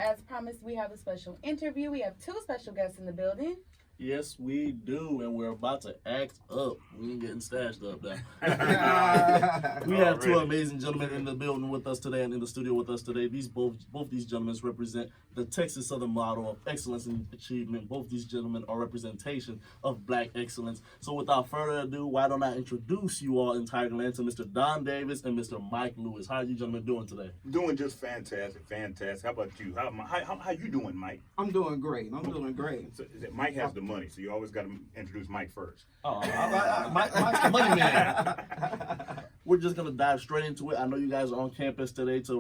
As promised, we have a special interview. We have two special guests in the building. Yes, we do, and we're about to act up. We ain't getting stashed up now. We have two amazing gentlemen in the building with us today and in the studio with us today. Both these gentlemen represent the Texas Southern model of excellence and achievement. Both these gentlemen are representation of Black excellence. So without further ado, why don't I introduce you all in Tigerland to Mr. Don Davis and Mr. Mike Lewis. How are you gentlemen doing today? Doing just fantastic. How about you? How you doing, Mike? I'm doing great. Doing great. So, Mike has the money, so you always got to introduce Mike first. Mike's the money man. We're just gonna dive straight into it. I know you guys are on campus today to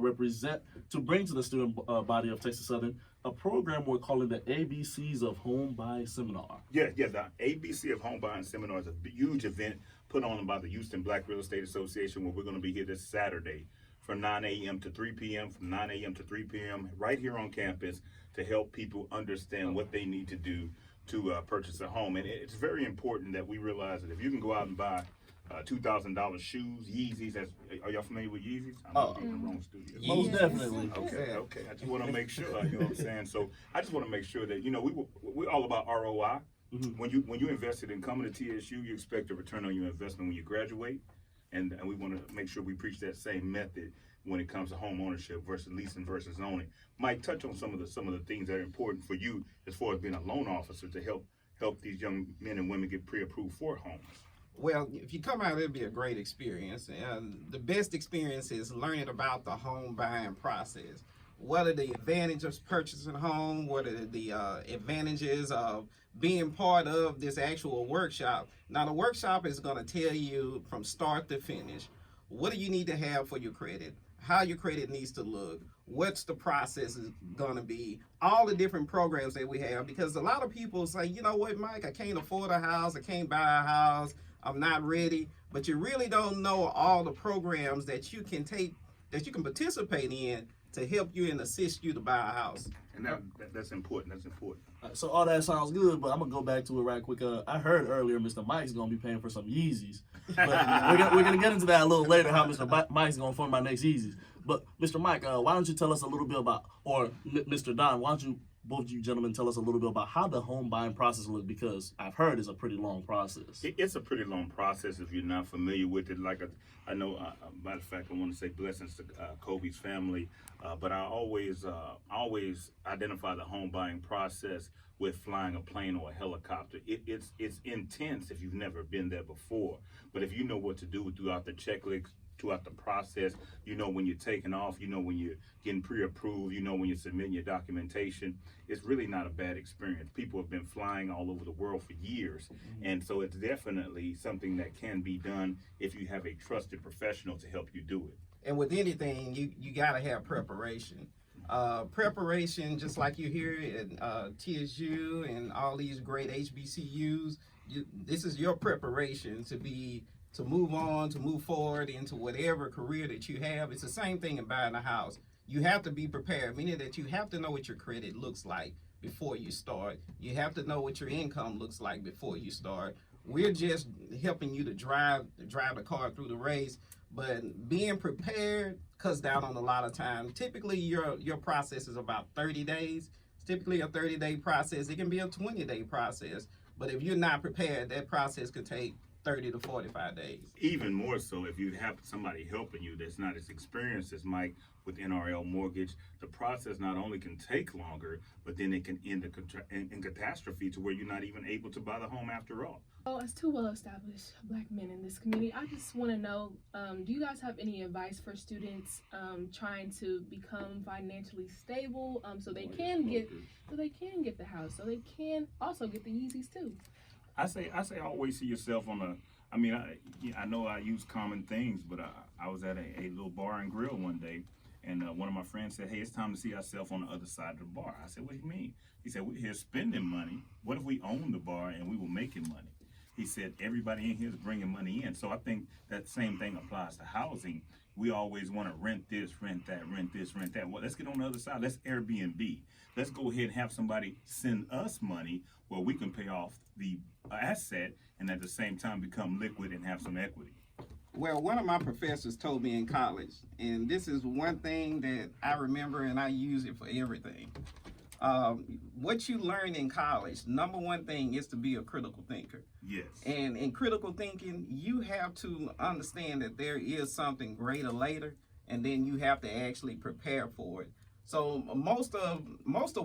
bring to the student body of Texas Southern a program we're calling the ABCs of Home Buying Seminar. Yeah. The ABC of Home Buying Seminar is a huge event put on by the Houston Black Real Estate Association, where we're going to be here this Saturday from 9 a.m. to 3 p.m. From 9 a.m. to 3 p.m. right here on campus to help people understand what they need to do to purchase a home. And it's very important that we realize that if you can go out and buy $2,000 shoes, Yeezys. Are y'all familiar with Yeezys? I'm in the wrong studio. Most definitely. Okay. I just want to make sure. You know what I'm saying? So I just want to make sure that we're all about ROI. Mm-hmm. When you invested in coming to TSU, you expect a return on your investment when you graduate, and we want to make sure we preach that same method when it comes to home ownership versus leasing versus owning. Mike, touch on some of the things that are important for you as far as being a loan officer to help these young men and women get pre-approved for homes. Well, if you come out, it'll be a great experience. And the best experience is learning about the home buying process. What are the advantages of purchasing a home? What are the advantages of being part of this actual workshop? Now, the workshop is going to tell you from start to finish, what do you need to have for your credit? How your credit needs to look? What's the process is going to be? All the different programs that we have, because a lot of people say, you know what, Mike, I can't afford a house. I can't buy a house. I'm not ready. But you really don't know all the programs that you can take, that you can participate in to help you and assist you to buy a house. And that's important. That's important. So all that sounds good, but I'm gonna go back to it right quick. I heard earlier Mr. Mike's gonna be paying for some Yeezys, but we're gonna get into that a little later. How Mr. Mike's gonna fund my next Yeezys. But Mr. Mike, why don't you tell us a little bit about, or Mr. Don, why don't you both of you gentlemen tell us a little bit about how the home buying process looks, because I've heard it's a pretty long process. It's a pretty long process if you're not familiar with it. I know, matter of fact, I want to say blessings to Kobe's family, but I always identify the home buying process with flying a plane or a helicopter. It's intense if you've never been there before, but if you know what to do throughout the checklist, throughout the process, you know when you're taking off, you know when you're getting pre-approved, you know when you're submitting your documentation. It's really not a bad experience. People have been flying all over the world for years, and so it's definitely something that can be done if you have a trusted professional to help you do it. And with anything, you got to have preparation. Preparation, just like you hear at TSU and all these great HBCUs, this is your preparation to move on, to move forward into whatever career that you have. It's the same thing in buying a house. You have to be prepared, meaning that you have to know what your credit looks like before you start. You have to know what your income looks like before you start. We're just helping you to drive the car through the race, but being prepared cuts down on a lot of time. Typically, your process is about 30 days. It's typically a 30-day process. It can be a 20-day process, but if you're not prepared, that process could take 30 to 45 days. Even more so if you have somebody helping you that's not as experienced as Mike with NRL Mortgage, the process not only can take longer, but then it can end in catastrophe to where you're not even able to buy the home after all. Well, as two well-established Black men in this community, I just want to know, do you guys have any advice for students trying to become financially stable so they can get the house, so they can also get the Yeezys too? I say always see yourself on I know I use common things, but I was at a little bar and grill one day, and one of my friends said, hey, it's time to see ourselves on the other side of the bar. I said, what do you mean? He said, we're here spending money. What if we own the bar and we were making money? He said, everybody in here is bringing money in. So I think that same thing applies to housing. We always want to rent this, rent that, rent this, rent that. Well, let's get on the other side. Let's Airbnb. Let's go ahead and have somebody send us money where we can pay off the asset and at the same time become liquid and have some equity. Well, one of my professors told me in college, and this is one thing that I remember and I use it for everything. What you learn in college, number one thing is to be a critical thinker. Yes. And in critical thinking, you have to understand that there is something greater later, and then you have to actually prepare for it. So most of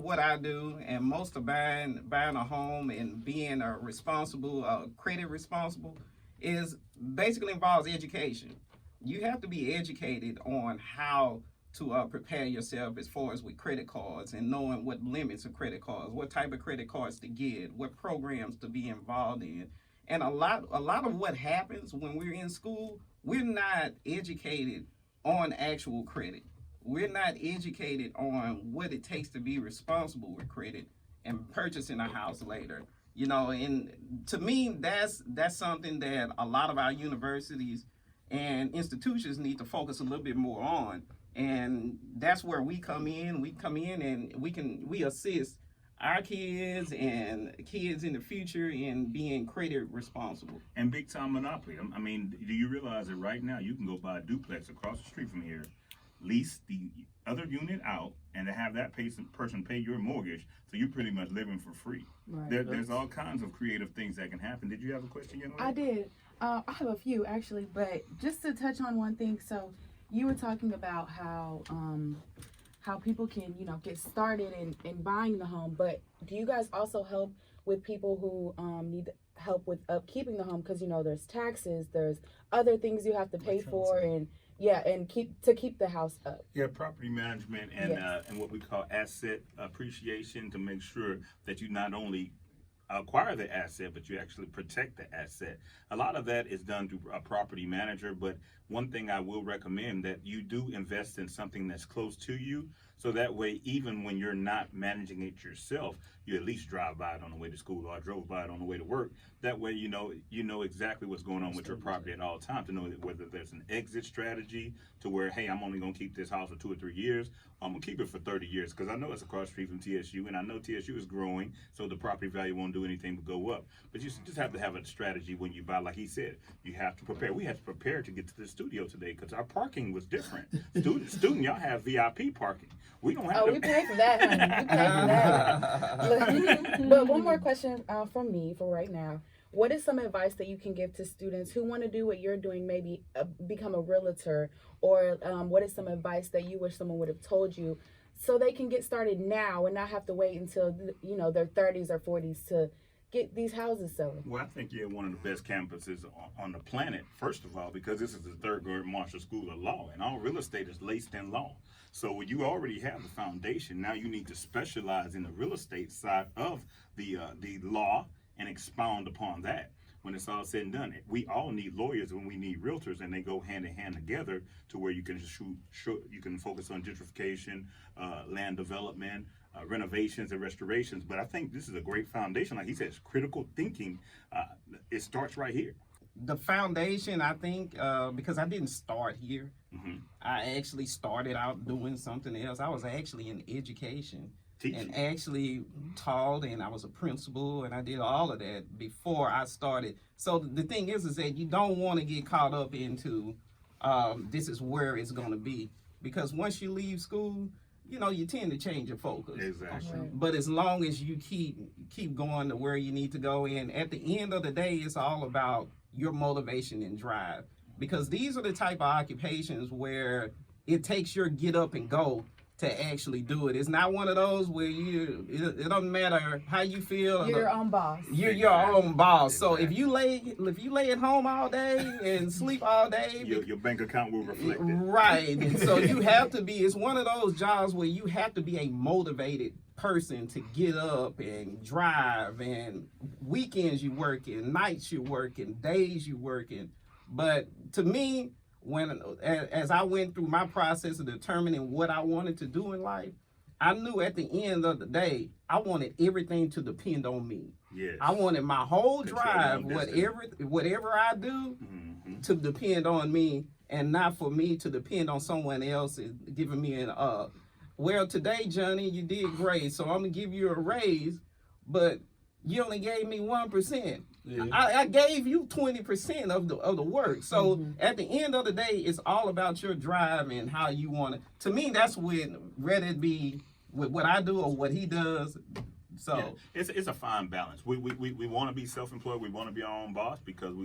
what I do, and most of buying a home and being a responsible, credit responsible, is basically involves education. You have to be educated on how to prepare yourself as far as with credit cards and knowing what limits of credit cards, what type of credit cards to get, what programs to be involved in. And a lot of what happens when we're in school, we're not educated on actual credit. We're not educated on what it takes to be responsible with credit and purchasing a house later. You know, and to me, that's something that a lot of our universities and institutions need to focus a little bit more on. And that's where we come in. We come in and we assist our kids and kids in the future in being credit responsible. And big time monopoly. I mean, do you realize that right now you can go buy a duplex across the street from here, lease the other unit out, and to have that person pay your mortgage, so you're pretty much living for free. Right. There's all kinds of creative things that can happen. Did you have a question, young lady? I did. I have a few actually, but just to touch on one thing. So you were talking about how people can, get started in buying the home, but do you guys also help with people who need help with upkeeping the home? Because there's taxes, there's other things you have to pay for, and keep the house up. Yeah, property management and Yes. and what we call asset appreciation, to make sure that you not only acquire the asset, but you actually protect the asset. A lot of that is done through a property manager, but one thing I will recommend that you do invest in something that's close to you, so that way, even when you're not managing it yourself, you at least drive by it on the way to school, or I drove by it on the way to work. That way, you know exactly what's going on with your property at all times, to know whether there's an exit strategy to where, hey, I'm only going to keep this house for 2 or 3 years. I'm going to keep it for 30 years because I know it's across the street from TSU, and I know TSU is growing, so the property value won't do anything but go up. But you just have to have a strategy when you buy. Like he said, you have to prepare. We had to prepare to get to the studio today because our parking was different. Student, y'all have VIP parking. We don't have. We pay for that, honey. We pay for that. But one more question from me for right now. What is some advice that you can give to students who want to do what you're doing, maybe become a realtor, or what is some advice that you wish someone would have told you so they can get started now and not have to wait until their 30s or 40s to get these houses selling? Well, I think you're one of the best campuses on the planet, first of all, because this is the Thurgood Marshall School of Law, and all real estate is laced in law. So you already have the foundation. Now you need to specialize in the real estate side of the law and expound upon that. When it's all said and done, we all need lawyers and we need realtors, and they go hand in hand together to where you can you can focus on gentrification, land development, renovations and restorations. But I think this is a great foundation. Like he says, critical thinking. It starts right here. The foundation, I think, because I didn't start here. Mm-hmm. I actually started out doing something else. I was actually in education. Teaching. And actually taught, and I was a principal, and I did all of that before I started. So the thing is that you don't want to get caught up into this is where it's going to be, because once you leave school, you tend to change your focus. Exactly. Right. But as long as you keep going to where you need to go, and at the end of the day, it's all about your motivation and drive, because these are the type of occupations where it takes your get up and go to actually do it. It's not one of those where it doesn't matter how you feel. You're your own boss. You're your own boss. So if you lay at home all day and sleep all day, your bank account will reflect it. Right. And so you have to be. It's one of those jobs where you have to be a motivated person to get up and drive. And weekends you working, nights you working, days you working. But to me, as I went through my process of determining what I wanted to do in life, I knew at the end of the day, I wanted everything to depend on me. Yes. I wanted my whole Control drive, your destiny. whatever I do, Mm-hmm. to depend on me, and not for me to depend on someone else giving me well, today, Johnny, you did great, so I'm gonna give you a raise, but you only gave me 1%. Yeah. I gave you 20% of the work. So at the end of the day, it's all about your drive and how you want it. To me, that's when, whether it be with what I do or what he does. So yeah, it's a fine balance. We want to be self-employed. We want to be our own boss because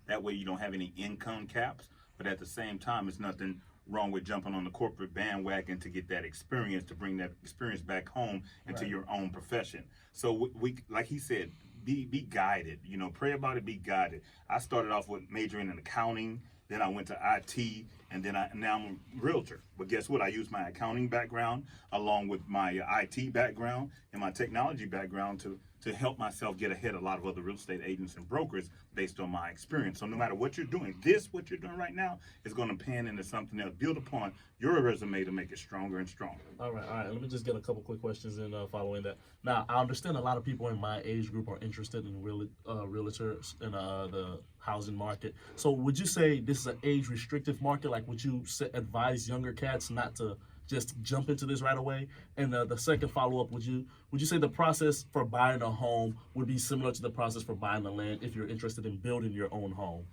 that way you don't have any income caps. But at the same time, it's nothing wrong with jumping on the corporate bandwagon to get that experience, to bring that experience back home into your own profession. So we like he said, be guided. You know, pray about it. Be guided. I started off with majoring in accounting. Then I went to IT, and then now I'm a realtor. But guess what? I use my accounting background along with my IT background and my technology background to help myself get ahead of a lot of other real estate agents and brokers based on my experience. So no matter what you're doing, what you're doing right now is going to pan into something else. Build upon your resume to make it stronger and stronger. All right. Let me just get a couple quick questions in following that. Now, I understand a lot of people in my age group are interested in realtors in the housing market. So would you say this is an age restrictive market? Like, would you advise younger cats not to just jump into this right away? And the second follow-up, would you say the process for buying a home would be similar to the process for buying the land if you're interested in building your own home?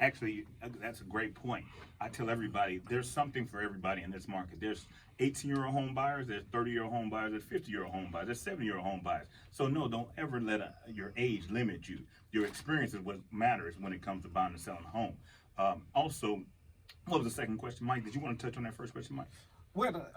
Actually, that's a great point. I tell everybody there's something for everybody in this market. There's 18-year-old home buyers, there's 30-year-old home buyers, there's 50-year-old home buyers, there's 70-year-old home buyers. So no, don't ever let your age limit you. Your experience is what matters when it comes to buying and selling a home. Also, what was the second question, Mike? Did you want to touch on that first question, Mike? Well,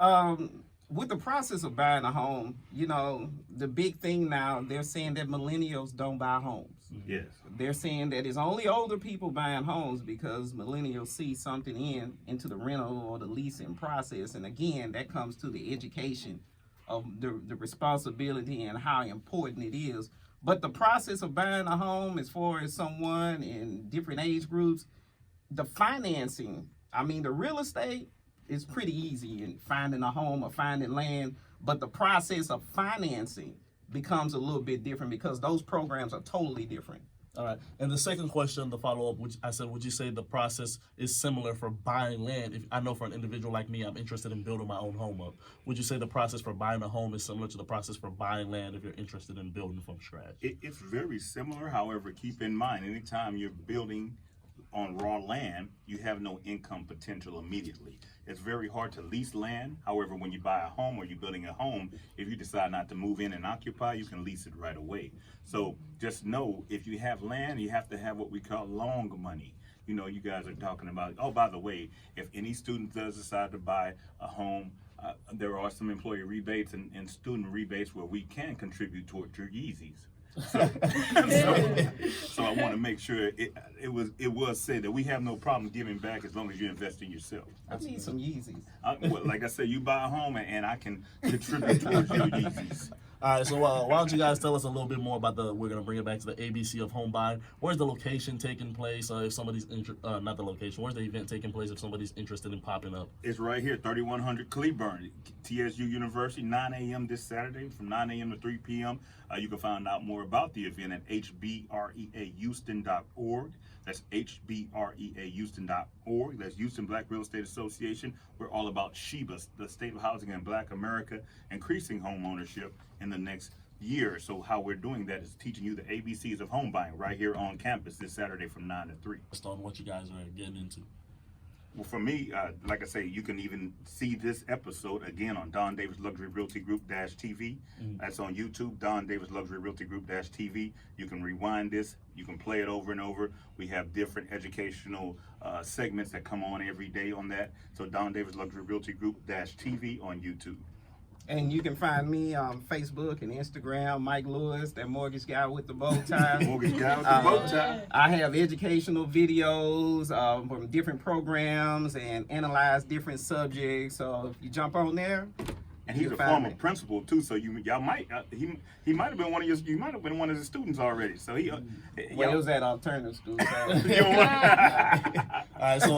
with the process of buying a home, you know, the big thing now, they're saying that millennials don't buy homes. Yes. They're saying that it's only older people buying homes because millennials see something into the rental or the leasing process. And again, that comes to the education of the responsibility and how important it is. But the process of buying a home, as far as someone in different age groups, the financing, I mean, the real estate is pretty easy in finding a home or finding land, but the process of financing becomes a little bit different because those programs are totally different. All right. And the second question, the follow-up, which I said, would you say the process is similar for buying land? If I know for an individual like me, I'm interested in building my own home up. Would you say the process for buying a home is similar to the process for buying land if you're interested in building from scratch? It's very similar. However, keep in mind, anytime you're building on raw land, you have no income potential immediately. It's very hard to lease land. However, when you buy a home or you're building a home, if you decide not to move in and occupy, you can lease it right away. So just know, if you have land, you have to have what we call long money. You know, you guys are talking about, oh, by the way, if any student does decide to buy a home, there are some employee rebates and student rebates where we can contribute toward your Yeezys. So I want to make sure it was said that we have no problem giving back as long as you invest in yourself. I need some Yeezys. Well, like I said, you buy a home and I can contribute towards your Yeezys. All right, so why don't you guys tell us a little bit more about we're going to bring it back to the ABC of home buying. Where's the location taking place? If somebody's, not the location, where's the event taking place if somebody's interested in popping up? It's right here, 3100 Cleburne, TSU University, 9 a.m. this Saturday from 9 a.m. to 3 p.m. You can find out more about the event at HBREAHouston.org. That's HBREAHouston.org. That's Houston Black Real Estate Association. We're all about SHEBA, the State of Housing in Black America, increasing home ownership in the next year. So how we're doing that is teaching you the ABCs of home buying right here on campus this Saturday from 9 to 3. Just on what you guys are getting into. Well, for me, like I say, you can even see this episode again on Don Davis Luxury Realty Group -TV. That's on YouTube, Don Davis Luxury Realty Group -TV. You can rewind this. You can play it over and over. We have different educational segments that come on every day on that. So Don Davis Luxury Realty Group -TV on YouTube. And you can find me on Facebook and Instagram, Mike Lewis, that mortgage guy with the bow tie. Mortgage guy with the bow tie. I have educational videos from different programs and analyze different subjects. So if you jump on there, and he's a former principal too. So y'all might he might have been one of you might have been one of his students already. So he well, it was at alternative school. So. All right, so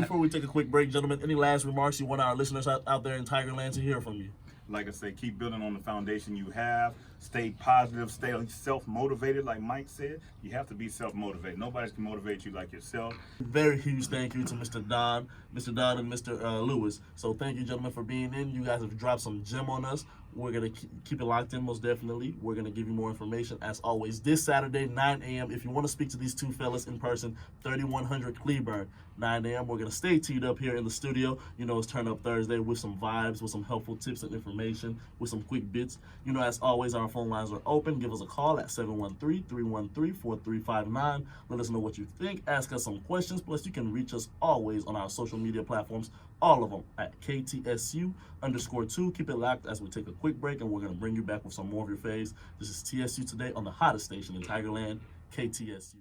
before we take a quick break, gentlemen, any last remarks you want our listeners out there in Tigerland to hear from you? Like I say, keep building on the foundation you have. Stay positive. Stay self-motivated, like Mike said. You have to be self-motivated. Nobody can motivate you like yourself. Very huge thank you to Mr. Don and Mr. Lewis. So thank you, gentlemen, for being in. You guys have dropped some gem on us. We're going to keep it locked in, most definitely. We're going to give you more information, as always, this Saturday, 9 a.m. If you want to speak to these two fellas in person, 3100 Cleburne, 9 a.m. We're going to stay teed up here in the studio. You know, it's Turn Up Thursday with some vibes, with some helpful tips and information, with some quick bits. You know, as always, our phone lines are open. Give us a call at 713-313-4359. Let us know what you think. Ask us some questions. Plus, you can reach us always on our social media platforms, all of them at KTSU_2. Keep it locked as we take a quick break, and we're going to bring you back with some more of your faves. This is TSU Today on the hottest station in Tigerland, KTSU.